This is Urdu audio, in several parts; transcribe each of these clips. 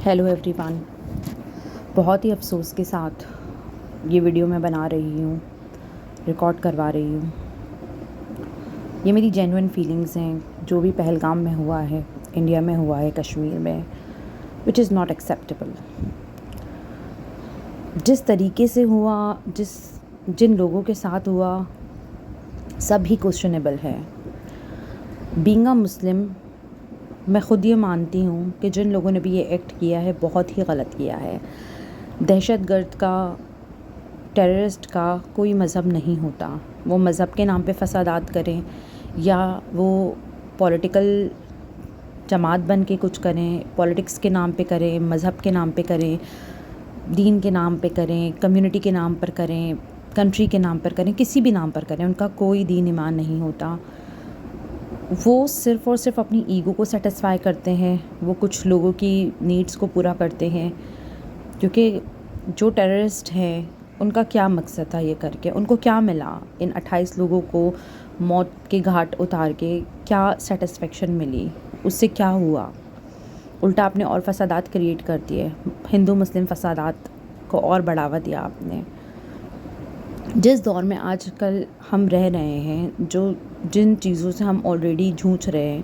ہیلو ایوری ون، بہت ہی افسوس کے ساتھ یہ ویڈیو میں بنا رہی ہوں، ریکارڈ کروا رہی ہوں۔ یہ میری جینوئن فیلنگز ہیں، جو بھی پہلگام میں ہوا ہے، انڈیا میں ہوا ہے، کشمیر میں، وچ از ناٹ ایکسیپٹیبل۔ جس طریقے سے ہوا، جن لوگوں کے ساتھ ہوا، سب ہی کوشچنیبل ہے۔ بینگ اے مسلم، میں خود یہ مانتی ہوں کہ جن لوگوں نے بھی یہ ایکٹ کیا ہے بہت ہی غلط کیا ہے۔ دہشت گرد کا، ٹیررسٹ کا کوئی مذہب نہیں ہوتا۔ وہ مذہب کے نام پہ فسادات کریں یا وہ پولیٹیکل جماعت بن کے کچھ کریں، پولیٹکس کے نام پہ کریں، مذہب کے نام پہ کریں، دین کے نام پہ کریں، کمیونٹی کے نام پر کریں، کنٹری کے نام پر کریں، کسی بھی نام پر کریں، ان کا کوئی دین ایمان نہیں ہوتا۔ وہ صرف اور صرف اپنی ایگو کو سیٹسفائی کرتے ہیں، وہ کچھ لوگوں کی نیڈس کو پورا کرتے ہیں، کیونکہ جو ٹیررسٹ ہیں ان کا کیا مقصد تھا یہ کر کے، ان کو کیا ملا، ان 28 لوگوں کو موت کے گھاٹ اتار کے کیا سیٹسفیکشن ملی، اس سے کیا ہوا؟ الٹا آپ نے اور فسادات کریٹ کر دیے، ہندو مسلم فسادات کو اور بڑھاوا دیا آپ نے۔ جس دور میں آج کل ہم رہ رہے ہیں، جن چیزوں سے ہم آلریڈی جھوجھ رہے ہیں،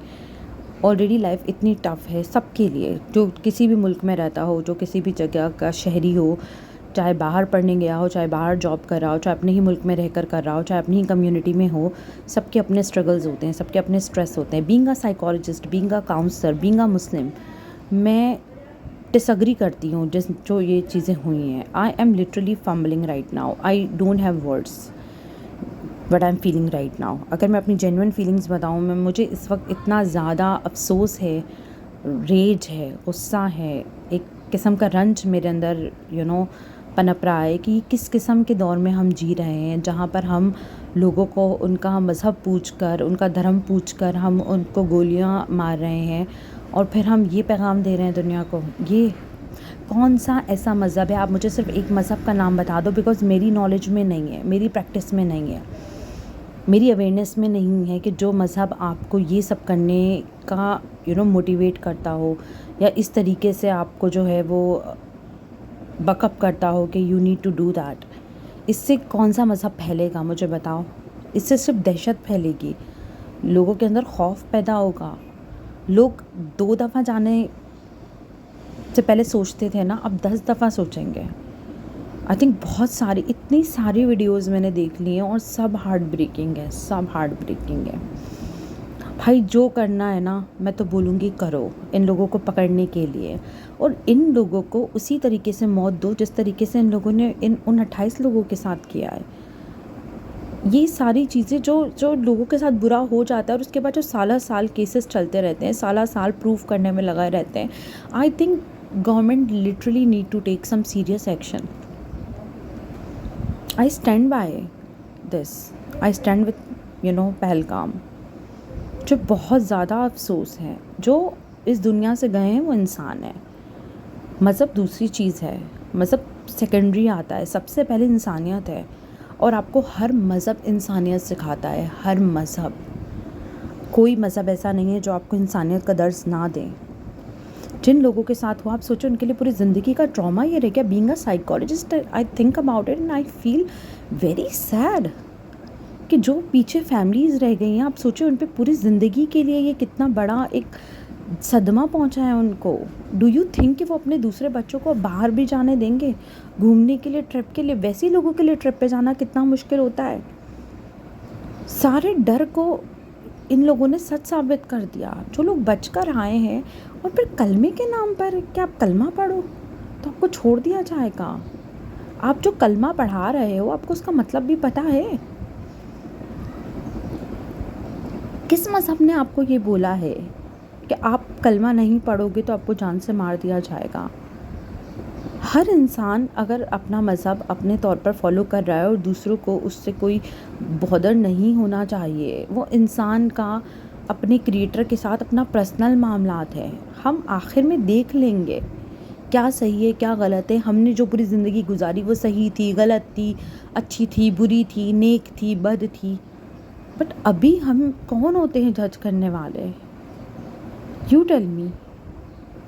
آلریڈی لائف اتنی ٹف ہے سب کے لیے، جو کسی بھی ملک میں رہتا ہو، جو کسی بھی جگہ کا شہری ہو، چاہے باہر پڑھنے گیا ہو، چاہے باہر جاب کر رہا ہو، چاہے اپنے ہی ملک میں رہ کر رہا ہو، چاہے اپنی ہی کمیونٹی میں ہو، سب کے اپنے اسٹرگلز ہوتے ہیں، سب کے اپنے اسٹریس ہوتے ہیں۔ Being a psychologist, being a counsellor, being a Muslim, میں ڈس ایگری کرتی ہوں جو یہ چیزیں ہوئی ہیں۔ I am literally fumbling right now, I don't have words what I am feeling right now. اگر میں اپنی جینوئن فیلنگس بتاؤں، مجھے اس وقت اتنا زیادہ افسوس ہے، ریج ہے، غصہ ہے، ایک قسم کا رنج میرے اندر پنپ رہا ہے کہ کس قسم کے دور میں ہم جی رہے ہیں، جہاں پر ہم لوگوں کو ان کا مذہب پوچھ کر، ان کا دھرم پوچھ کر ہم ان کو گولیاں مار رہے ہیں، اور پھر ہم یہ پیغام دے رہے ہیں دنیا کو۔ یہ کون سا ایسا مذہب ہے؟ آپ مجھے صرف ایک مذہب کا نام بتا دو، بیکاز میری نالج میں نہیں ہے، میری پریکٹس میں نہیں ہے، میری اویئرنیس میں نہیں ہے کہ جو مذہب آپ کو یہ سب کرنے کا موٹیویٹ کرتا ہو، یا اس طریقے سے آپ کو جو ہے وہ بک اپ کرتا ہو کہ you need to do that. اس سے کون سا مذہب پھیلے گا مجھے بتاؤ؟ اس سے صرف دہشت پھیلے گی، لوگوں کے اندر خوف پیدا ہوگا۔ لوگ 2 دفعہ جانے سے پہلے سوچتے تھے نا، اب 10 دفعہ سوچیں گے۔ آئی تھنک بہت ساری، اتنی ساری ویڈیوز میں نے دیکھ لی ہیں، اور سب ہارٹ بریکنگ ہے، سب ہارٹ بریکنگ ہے۔ بھائی جو کرنا ہے نا، میں تو بولوں گی کرو، ان لوگوں کو پکڑنے کے لیے، اور ان لوگوں کو اسی طریقے سے موت دو جس طریقے سے ان لوگوں نے ان 28 لوگوں کے ساتھ کیا ہے۔ یہ ساری چیزیں جو لوگوں کے ساتھ برا ہو جاتا ہے، اور اس کے بعد جو سالہ سال کیسز چلتے رہتے ہیں، سالہ سال پروف کرنے میں لگائے رہتے ہیں، I think government literally need to take some serious action. I stand by this, I stand with Pahalgam. جو بہت زیادہ افسوس ہے، جو اس دنیا سے گئے ہیں وہ انسان ہیں، مذہب دوسری چیز ہے، مذہب سیکنڈری آتا ہے، سب سے پہلے انسانیت ہے، اور آپ کو ہر مذہب انسانیت سکھاتا ہے، ہر مذہب۔ کوئی مذہب ایسا نہیں ہے جو آپ کو انسانیت کا درس نہ دیں۔ جن لوگوں کے ساتھ ہوا، آپ سوچو ان کے لیے پوری زندگی کا ٹراما یہ رہ گیا۔ Being a psychologist, I think about it and I feel very sad کہ جو پیچھے فیملیز رہ گئی ہیں، آپ سوچیں ان پہ پوری زندگی کے لیے یہ کتنا بڑا ایک صدمہ پہنچا ہے ان کو۔ ڈو یو تھنک کہ وہ اپنے دوسرے بچوں کو باہر بھی جانے دیں گے گھومنے کے لیے، ٹرپ کے لیے؟ ویسے لوگوں کے لیے ٹرپ پہ جانا کتنا مشکل ہوتا ہے۔ سارے ڈر کو ان لوگوں نے سچ ثابت کر دیا۔ جو لوگ بچ کر آئے ہیں، اور پھر کلمے کے نام پر کہ آپ کلمہ پڑھو تو آپ کو چھوڑ دیا جائے گا۔ آپ جو کلمہ پڑھا رہے ہو، آپ کو اس کا مطلب بھی پتہ ہے؟ کس مذہب نے آپ کو یہ بولا ہے کہ آپ کلمہ نہیں پڑھو گے تو آپ کو جان سے مار دیا جائے گا؟ ہر انسان اگر اپنا مذہب اپنے طور پر فالو کر رہا ہے، اور دوسروں کو اس سے کوئی بہدر نہیں ہونا چاہیے۔ وہ انسان کا اپنے کریٹر کے ساتھ اپنا پرسنل معاملات ہے۔ ہم آخر میں دیکھ لیں گے کیا صحیح ہے کیا غلط ہے۔ ہم نے جو پوری زندگی گزاری وہ صحیح تھی، غلط تھی، اچھی تھی، بری تھی، نیک تھی، بد تھی، بٹ ابھی ہم کون ہوتے ہیں جج کرنے والے؟ یو ٹیل می،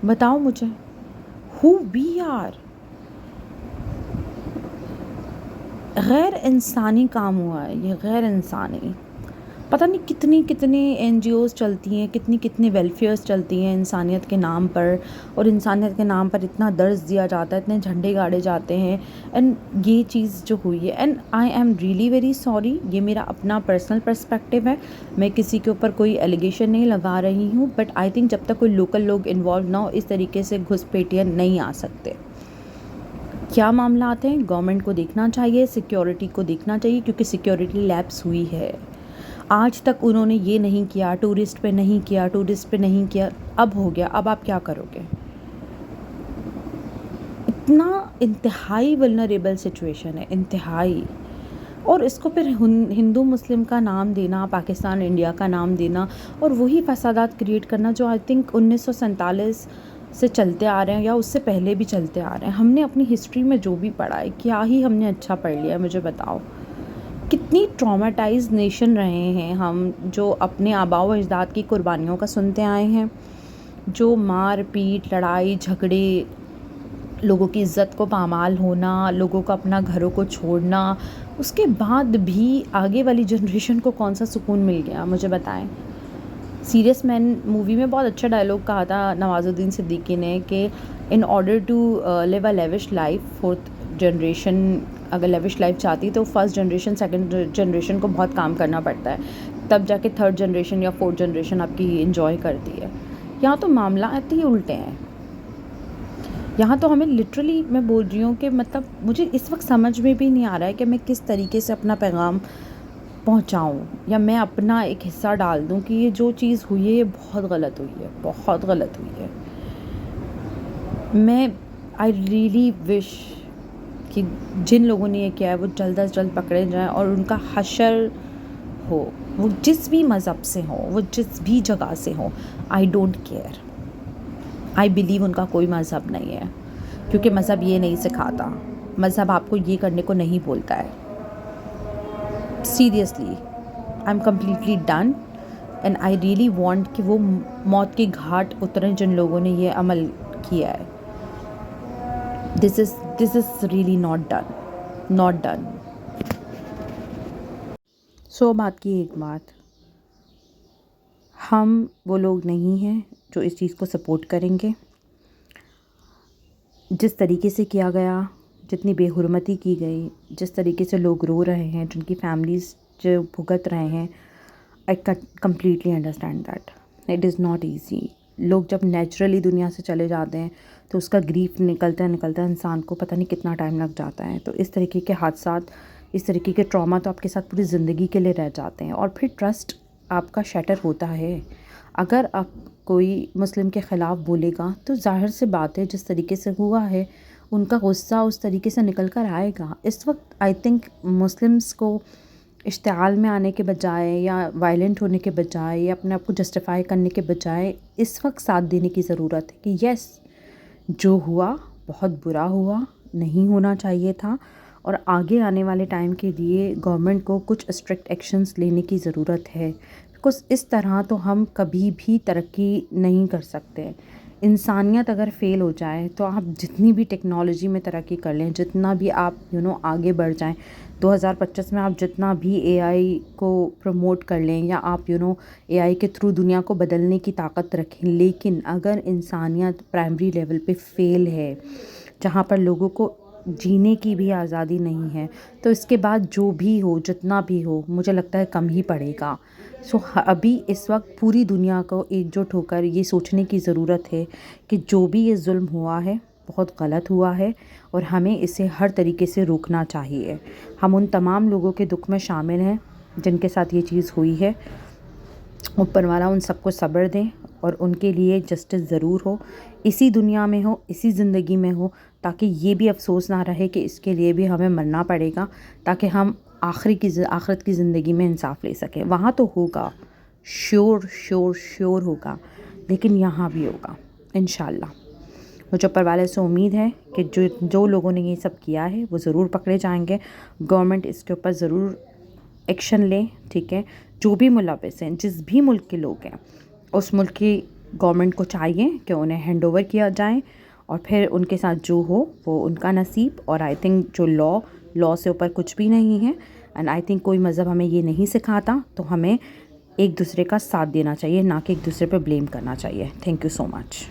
بتاؤ مجھے۔ who we are. غیر انسانی کام ہوا ہے یہ، غیر انسانی. پتہ نہیں کتنی کتنی NGOs چلتی ہیں، کتنی ویلفیئرس چلتی ہیں انسانیت کے نام پر، اور انسانیت کے نام پر اتنا درس دیا جاتا ہے، اتنے جھنڈے گاڑے جاتے ہیں. اینڈ یہ چیز جو ہوئی ہے، and I am really very sorry, یہ میرا اپنا پرسنل پرسپیکٹیو ہے، میں کسی کے اوپر کوئی ایلیگیشن نہیں لگا رہی ہوں، بٹ آئی تھنک جب تک کوئی لوکل لوگ انوالو نہ ہو اس طریقے سے گھسپیٹیاں نہیں آ سکتے. کیا معاملات ہیں، گورنمنٹ کو دیکھنا چاہیے، سیکیورٹی کو دیکھنا چاہیے، کیونکہ سیکیورٹی لیپس ہوئی ہے. آج تک انہوں نے یہ نہیں کیا، ٹورسٹ پہ نہیں کیا، اب ہو گیا، اب آپ کیا کرو گے؟ اتنا انتہائی ولنریبل سچویشن ہے، انتہائی. اور اس کو پھر ہندو مسلم کا نام دینا، پاکستان انڈیا کا نام دینا، اور وہی فسادات کریٹ کرنا جو آئی تھنک 1947 سے چلتے آ رہے ہیں، یا اس سے پہلے بھی چلتے آ رہے ہیں. ہم نے اپنی ہسٹری میں جو بھی پڑھا ہے، کیا ہی ہم نے اچھا پڑھ لیا ہے، مجھے بتاؤ. کتنی ٹراماٹائز نیشن رہے ہیں ہم، جو اپنے آباء و اجداد کی قربانیوں کا سنتے آئے ہیں، جو مار پیٹ، لڑائی جھگڑے، لوگوں کی عزت کو پامال ہونا، لوگوں کو اپنا گھروں کو چھوڑنا، اس کے بعد بھی آگے والی جنریشن کو کون سا سکون مل گیا، مجھے بتائیں. سیریس مین مووی میں بہت اچھا ڈائلاگ کہا تھا نواز الدین صدیقی نے کہ in order to live a lavish life, fourth generation اگر لیوش لائف چاہتی تو فرسٹ جنریشن سیکنڈ جنریشن کو بہت کام کرنا پڑتا ہے، تب جا کے تھرڈ جنریشن یا فورتھ جنریشن آپ کی انجوائے کرتی ہے. یہاں تو معاملات ہی الٹے ہیں. یہاں تو ہمیں لٹرلی، میں بول رہی ہوں کہ مطلب مجھے اس وقت سمجھ میں بھی نہیں آ رہا ہے کہ میں کس طریقے سے اپنا پیغام پہنچاؤں، یا میں اپنا ایک حصہ ڈال دوں کہ یہ جو چیز ہوئی ہے یہ بہت غلط ہوئی ہے، بہت غلط ہوئی ہے. میں آئی ریئلی وش کہ جن لوگوں نے یہ کیا ہے وہ جلد از جلد پکڑے جائیں، اور ان کا حشر ہو، وہ جس بھی مذہب سے ہوں، وہ جس بھی جگہ سے ہوں. I don't care. I believe in کا کوئی مذہب نہیں ہے، کیونکہ مذہب یہ نہیں سکھاتا، مذہب آپ کو یہ کرنے کو نہیں بولتا ہے. Seriously I am completely done, and I really want کہ وہ موت کے گھاٹ اتریں جن لوگوں نے یہ عمل کیا ہے. دس از ریئلی ناٹ ڈن. سو بات کی ایک بات، ہم وہ لوگ نہیں ہیں جو اس چیز کو سپورٹ کریں گے. جس طریقے سے کیا گیا، جتنی بے حرمتی کی گئی، جس طریقے سے لوگ رو رہے ہیں، جن کی فیملیز جو بھگت رہے ہیں، I completely understand that. It is not easy. لوگ جب نیچرلی دنیا سے چلے جاتے ہیں تو اس کا گریف نکلتا انسان کو پتہ نہیں کتنا ٹائم لگ جاتا ہے. تو اس طریقے کے حادثات، اس طریقے کے ٹراما تو آپ کے ساتھ پوری زندگی کے لیے رہ جاتے ہیں، اور پھر ٹرسٹ آپ کا شیٹر ہوتا ہے. اگر آپ کوئی مسلم کے خلاف بولے گا تو ظاہر سے بات ہے جس طریقے سے ہوا ہے ان کا غصہ اس طریقے سے نکل کر آئے گا. اس وقت آئی تھنک مسلمس کو اشتعال میں آنے کے بجائے، یا وائلنٹ ہونے کے بجائے، یا اپنے آپ کو جسٹیفائی کرنے کے بجائے اس وقت ساتھ دینے کی ضرورت ہے کہ یس، جو ہوا بہت برا ہوا، نہیں ہونا چاہیے تھا، اور آگے آنے والے ٹائم کے لیے گورنمنٹ کو کچھ اسٹرکٹ ایکشنز لینے کی ضرورت ہے. بیکاز اس طرح تو ہم کبھی بھی ترقی نہیں کر سکتے. انسانیت اگر فیل ہو جائے تو آپ جتنی بھی ٹیکنالوجی میں ترقی کر لیں، جتنا بھی آپ آگے بڑھ جائیں، 2025 میں آپ جتنا بھی AI کو پروموٹ کر لیں، یا آپ AI کے تھرو دنیا کو بدلنے کی طاقت رکھیں، لیکن اگر انسانیت پرائمری لیول پہ فیل ہے، جہاں پر لوگوں کو جینے کی بھی آزادی نہیں ہے، تو اس کے بعد جو بھی ہو، جتنا بھی ہو، مجھے لگتا ہے کم ہی پڑے گا. ابھی اس وقت پوری دنیا کو ایک جٹ ہو کر یہ سوچنے کی ضرورت ہے کہ جو بھی یہ ظلم ہوا ہے بہت غلط ہوا ہے، اور ہمیں اسے ہر طریقے سے روکنا چاہیے. ہم ان تمام لوگوں کے دکھ میں شامل ہیں جن کے ساتھ یہ چیز ہوئی ہے. اوپر والا ان سب کو صبر دیں، اور ان کے لیے جسٹس ضرور ہو، اسی دنیا میں ہو، اسی زندگی میں ہو، تاکہ یہ بھی افسوس نہ رہے کہ اس کے لیے بھی ہمیں مرنا پڑے گا، تاکہ ہم آخرت کی زندگی میں انصاف لے سکیں. وہاں تو ہوگا، شور ہوگا، لیکن یہاں بھی ہوگا انشاءاللہ. مجھے اوپر والے سے امید ہے کہ جو لوگوں نے یہ سب کیا ہے وہ ضرور پکڑے جائیں گے. گورنمنٹ اس کے اوپر ضرور ایکشن لے، ٹھیک ہے. جو بھی ملوث ہیں، جس بھی ملک کے لوگ ہیں، اس ملک کی گورنمنٹ کو چاہیے کہ انہیں ہینڈ اوور کیا جائے، اور پھر ان کے ساتھ جو ہو وہ ان کا نصیب. اور آئی تھنک جو لا سے اوپر کچھ بھی نہیں ہے، اینڈ آئی تھنک کوئی مذہب ہمیں یہ نہیں سکھاتا، تو ہمیں ایک دوسرے کا ساتھ دینا چاہیے، نہ کہ ایک دوسرے پہ بلیم کرنا چاہیے. Thank you so much.